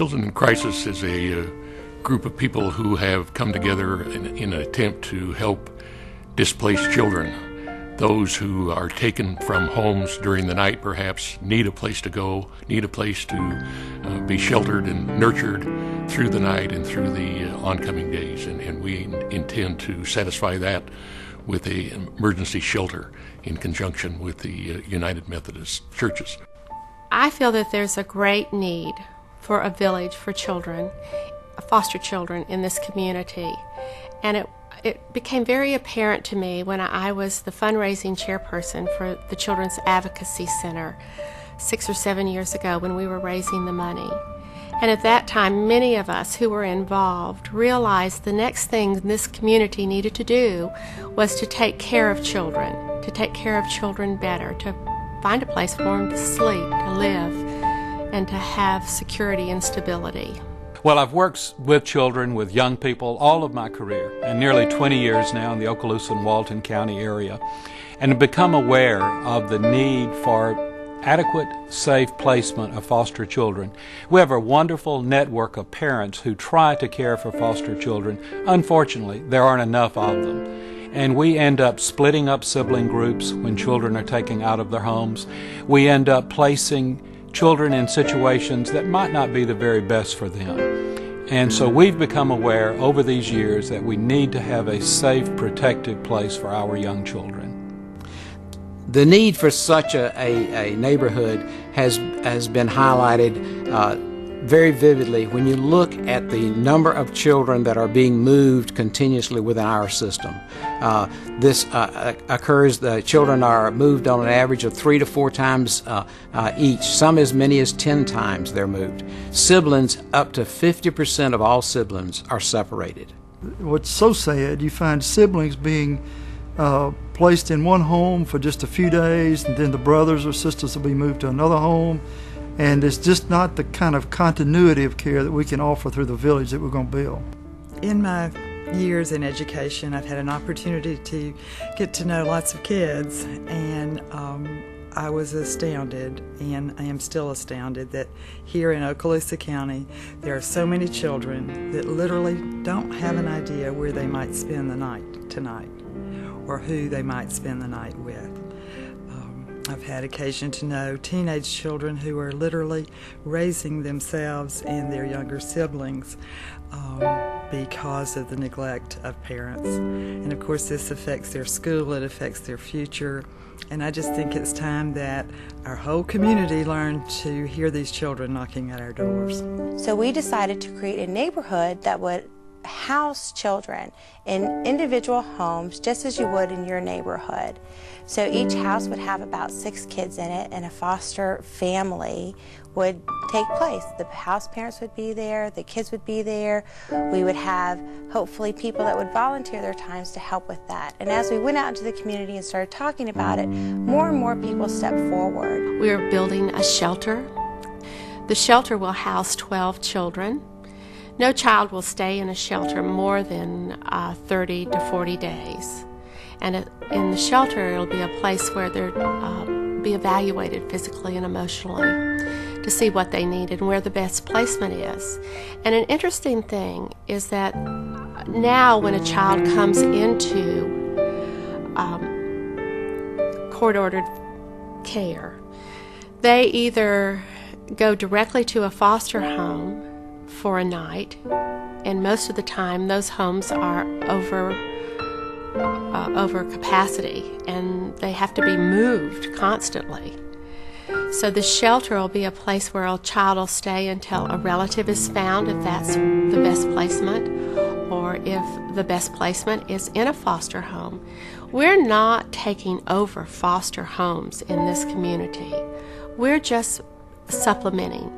Children in Crisis is a group of people who have come together in an attempt to help displaced children. Those who are taken from homes during the night perhaps need a place to go, need a place to be sheltered and nurtured through the night and through the oncoming days. And we intend to satisfy that with an emergency shelter in conjunction with the United Methodist Churches. I feel that there's a great need for a village for children, foster children in this community. And it became very apparent to me when I was the fundraising chairperson for the Children's Advocacy Center 6 or 7 years ago when we were raising the money. And at that time, many of us who were involved realized the next thing this community needed to do was to take care of children better, to find a place for them to sleep, to live, and to have security and stability. Well, I've worked with children, with young people, all of my career, and nearly 20 years now in the Okaloosa and Walton County area, and have become aware of the need for adequate, safe placement of foster children. We have a wonderful network of parents who try to care for foster children. Unfortunately, there aren't enough of them. And we end up splitting up sibling groups when children are taken out of their homes. We end up placing children in situations that might not be the very best for them. And so we've become aware over these years that we need to have a safe, protected place for our young children. The need for such a neighborhood has been highlighted very vividly when you look at the number of children that are being moved continuously within our system. This occurs, the children are moved on an average of 3 to 4 times each, some as many as 10 times they're moved. Siblings, up to 50% of all siblings are separated. What's so sad, you find siblings being placed in one home for just a few days, and then the brothers or sisters will be moved to another home. And it's just not the kind of continuity of care that we can offer through the village that we're going to build. In my years in education, I've had an opportunity to get to know lots of kids, and I was astounded, and I am still astounded, that here in Okaloosa County there are so many children that literally don't have an idea where they might spend the night tonight or who they might spend the night with. I've had occasion to know teenage children who are literally raising themselves and their younger siblings because of the neglect of parents. And of course this affects their school, it affects their future, and I just think it's time that our whole community learn to hear these children knocking at our doors. So we decided to create a neighborhood that would house children in individual homes just as you would in your neighborhood. So each house would have about 6 kids in it, and a foster family would take place. The house parents would be there, the kids would be there. We would have hopefully people that would volunteer their times to help with that. And as we went out into the community and started talking about it, more and more people stepped forward. We are building a shelter. The shelter will house 12 children. No child will stay in a shelter more than 30 to 40 days. And in the shelter, it'll be a place where they'll be evaluated physically and emotionally to see what they need and where the best placement is. And an interesting thing is that now when a child comes into court-ordered care, they either go directly to a foster home for a night, and most of the time those homes are over capacity and they have to be moved constantly. So the shelter will be a place where a child will stay until a relative is found, if that's the best placement, or if the best placement is in a foster home. We're not taking over foster homes in this community. We're just supplementing.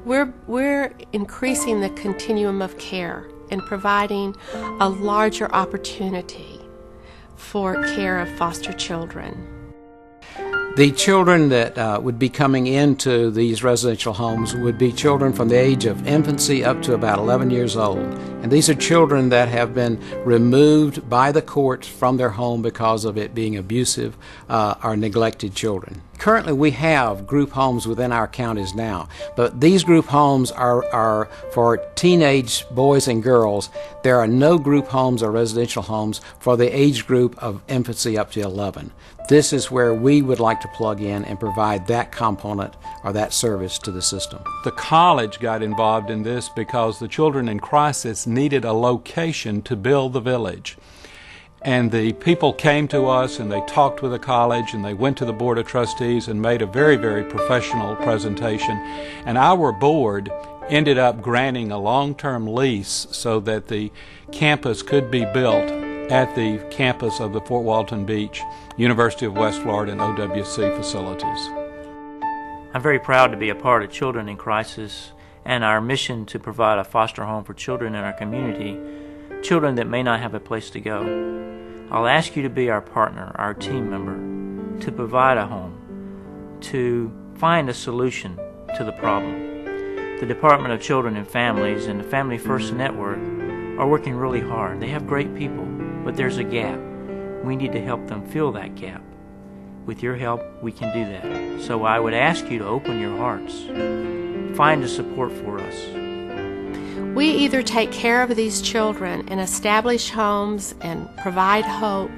We're increasing the continuum of care and providing a larger opportunity for care of foster children. The children that would be coming into these residential homes would be children from the age of infancy up to about 11 years old. And these are children that have been removed by the courts from their home because of it being abusive or neglected children. currently we have group homes within our counties now, but these group homes are for teenage boys and girls. There are no group homes or residential homes for the age group of infancy up to 11. This is where we would like to plug in and provide that component or that service to the system. The college got involved in this because the children in crisis needed a location to build the village. And the people came to us and they talked with the college and they went to the Board of Trustees and made a very, very professional presentation. And our board ended up granting a long-term lease so that the campus could be built at the campus of the Fort Walton Beach, University of West Florida, and OWC facilities. I'm very proud to be a part of Children in Crisis and our mission to provide a foster home for children in our community, children that may not have a place to go. I'll ask you to be our partner, our team member, to provide a home, to find a solution to the problem. The Department of Children and Families and the Family First Network are working really hard. They have great people, but there's a gap. We need to help them fill that gap. With your help, we can do that. So I would ask you to open your hearts. Find a support for us. We either take care of these children in established homes and provide hope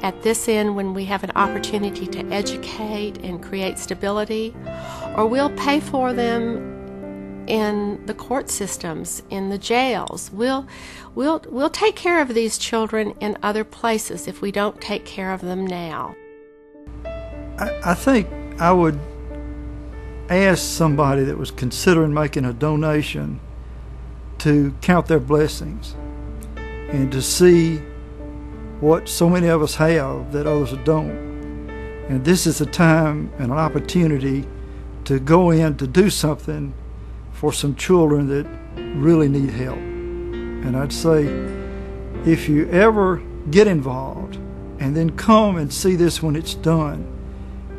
at this end when we have an opportunity to educate and create stability, or we'll pay for them in the court systems, in the jails. We'll take care of these children in other places if we don't take care of them now. I think I would ask somebody that was considering making a donation to count their blessings and to see what so many of us have that others don't. And this is a time and an opportunity to go in to do something for some children that really need help. And I'd say, if you ever get involved and then come and see this when it's done,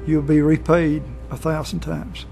you'll be repaid 1,000 times.